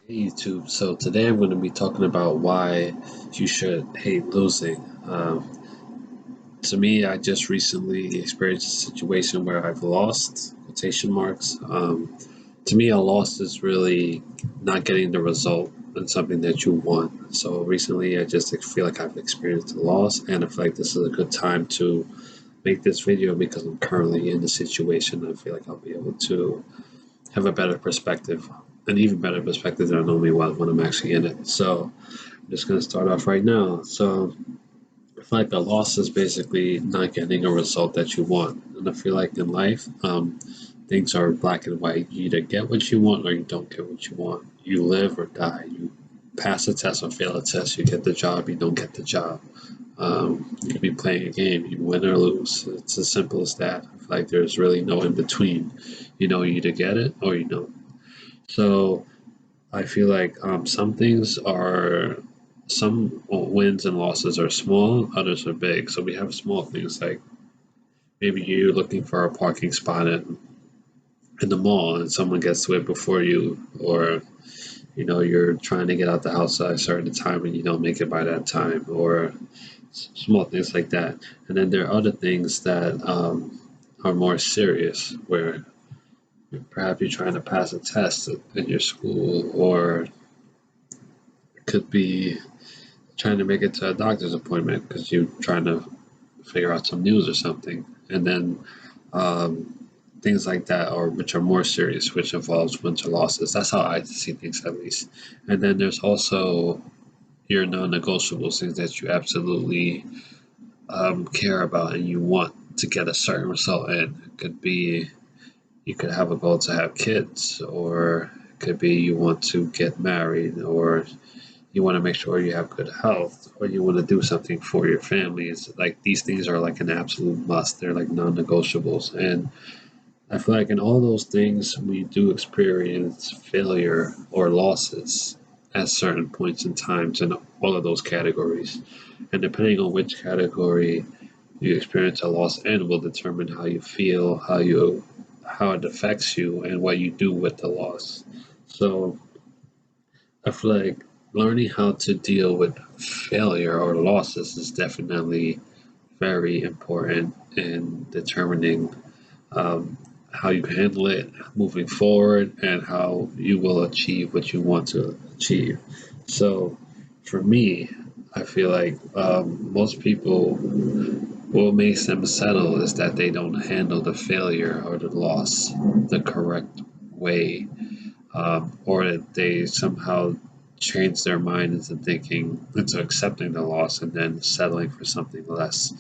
Hey YouTube, so today I'm going to be talking about why you should hate losing. To me, I just recently experienced a situation where I've lost, quotation marks. To me, a loss is really not getting the result in something that you want. So recently, I just feel like I've experienced a loss, and I feel like this is a good time to make this video because I'm currently in the situation. I feel like I'll be able to have a better perspective, an even better perspective than I normally was when I'm actually in it. So I'm just going to start off right now. So I feel like a loss is basically not getting a result that you want. And I feel like in life, things are black and white. You either get what you want or you don't get what you want. You live or die. You pass a test or fail a test. You get the job, you don't get the job. You could be playing a game, you win or lose. It's as simple as that. I feel like there's really no in between. You either get it or you don't. So I feel like some wins and losses are small, others are big. So we have small things like maybe you're looking for a parking spot in the mall and someone gets to it before you, or you're trying to get out the house at a certain time and you don't make it by that time, or small things like that. And then there are other things that are more serious, where perhaps you're trying to pass a test in your school, or it could be trying to make it to a doctor's appointment because you're trying to figure out some news or something. And then things like that, or which are more serious, which involves wins or losses. That's how I see things, at least. And then there's also your non-negotiables, things that you absolutely care about and you want to get a certain result in. It could be you could have a goal to have kids, or it could be you want to get married, or you want to make sure you have good health, or you want to do something for your family. It's like these things are like an absolute must. They're like non-negotiables. And I feel like in all those things, we do experience failure or losses at certain points in times in all of those categories. And depending on which category you experience a loss in will determine how you feel, how it affects you, and what you do with the loss. So I feel like learning how to deal with failure or losses is definitely very important in determining um, how you handle it moving forward and how you will achieve what you want to achieve. So, for me, I feel like most people, what makes them settle is that they don't handle the failure or the loss the correct way, or that they somehow change their mind into accepting the loss and then settling for something less.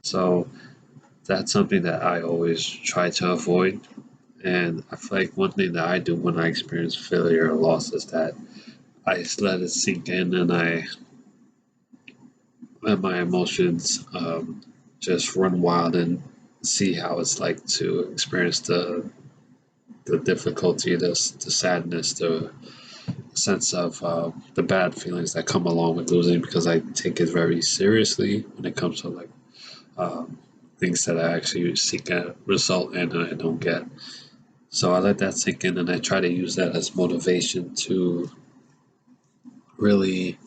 So that's something that I always try to avoid. And I feel like one thing that I do when I experience failure or loss is that I just let it sink in, and I let my emotions just run wild and see how it's like to experience the difficulty, the sadness, the sense of the bad feelings that come along with losing, because I take it very seriously when it comes to like um, things that I actually seek a result in and I don't get. So I let that sink in, and I try to use that as motivation to really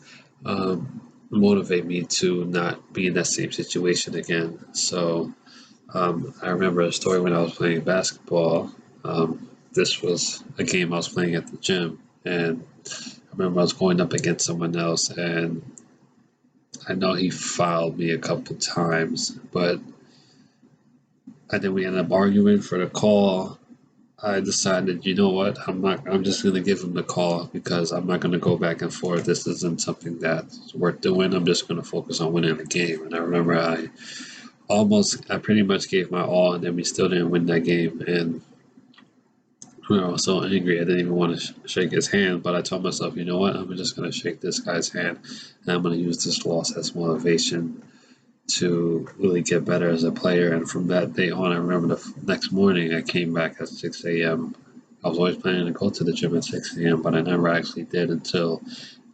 motivate me to not be in that same situation again. So I remember a story when I was playing basketball. This was a game I was playing at the gym, and I remember I was going up against someone else, and I know he fouled me a couple times, but and then we ended up arguing for the call. I decided, you know what, I'm just gonna give him the call because I'm not gonna go back and forth. This isn't something that's worth doing. I'm just gonna focus on winning the game. And I remember I pretty much gave my all, and then we still didn't win that game. And I was so angry, I didn't even want to shake his hand. But I told myself, you know what, I'm just gonna shake this guy's hand, and I'm gonna use this loss as motivation to really get better as a player. And from that day on, I remember the next morning I came back at 6 a.m. I was always planning to go to the gym at 6 a.m., but I never actually did until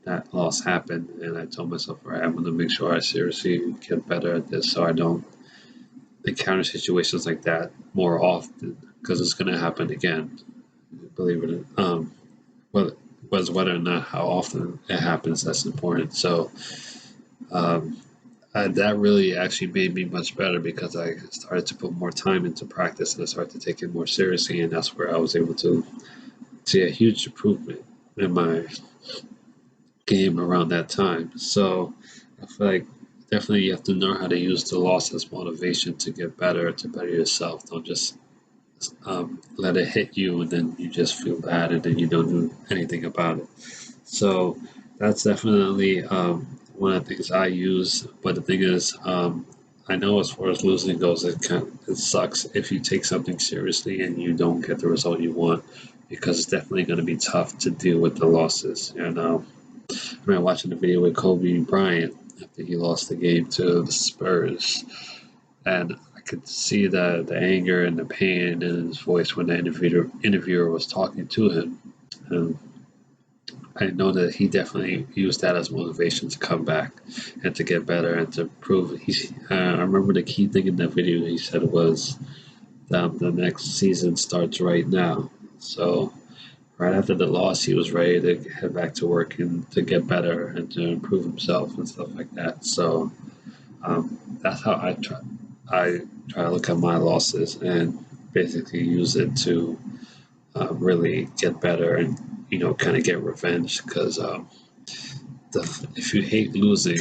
that loss happened. And I told myself, all right, I'm going to make sure I seriously get better at this so I don't encounter situations like that more often, because it's going to happen again. Believe it or not. Whether was whether or not how often it happens that's important. So um, that really actually made me much better because I started to put more time into practice and I started to take it more seriously, and that's where I was able to see a huge improvement in my game around that time. So I feel like definitely you have to know how to use the loss as motivation to get better, to better yourself. Don't just let it hit you and then you just feel bad and then you don't do anything about it. So that's definitely one of the things I use. But the thing is, I know as far as losing goes, it sucks if you take something seriously and you don't get the result you want, because it's definitely going to be tough to deal with the losses. And I remember watching the video with Kobe Bryant after he lost the game to the Spurs, and I could see the anger and the pain in his voice when the interviewer was talking to him. And I know that he definitely used that as motivation to come back and to get better and to prove. I remember the key thing in that video he said was that the next season starts right now. So right after the loss, he was ready to head back to work and to get better and to improve himself and stuff like that. So that's how I try. I try to look at my losses and basically use it to really get better and kind of get revenge, because if you hate losing,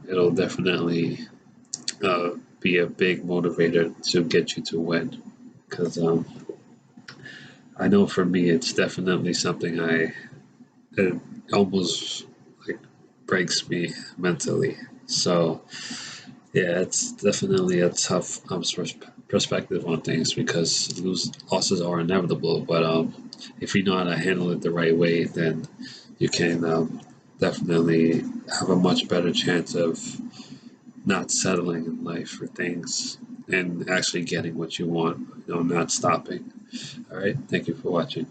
it'll definitely be a big motivator to get you to win. Because I know for me, it's definitely something it almost like breaks me mentally. So yeah, it's definitely a tough perspective on things, because losses are inevitable. But if you know how to handle it the right way, then you can definitely have a much better chance of not settling in life for things and actually getting what you want, not stopping. All right. Thank you for watching.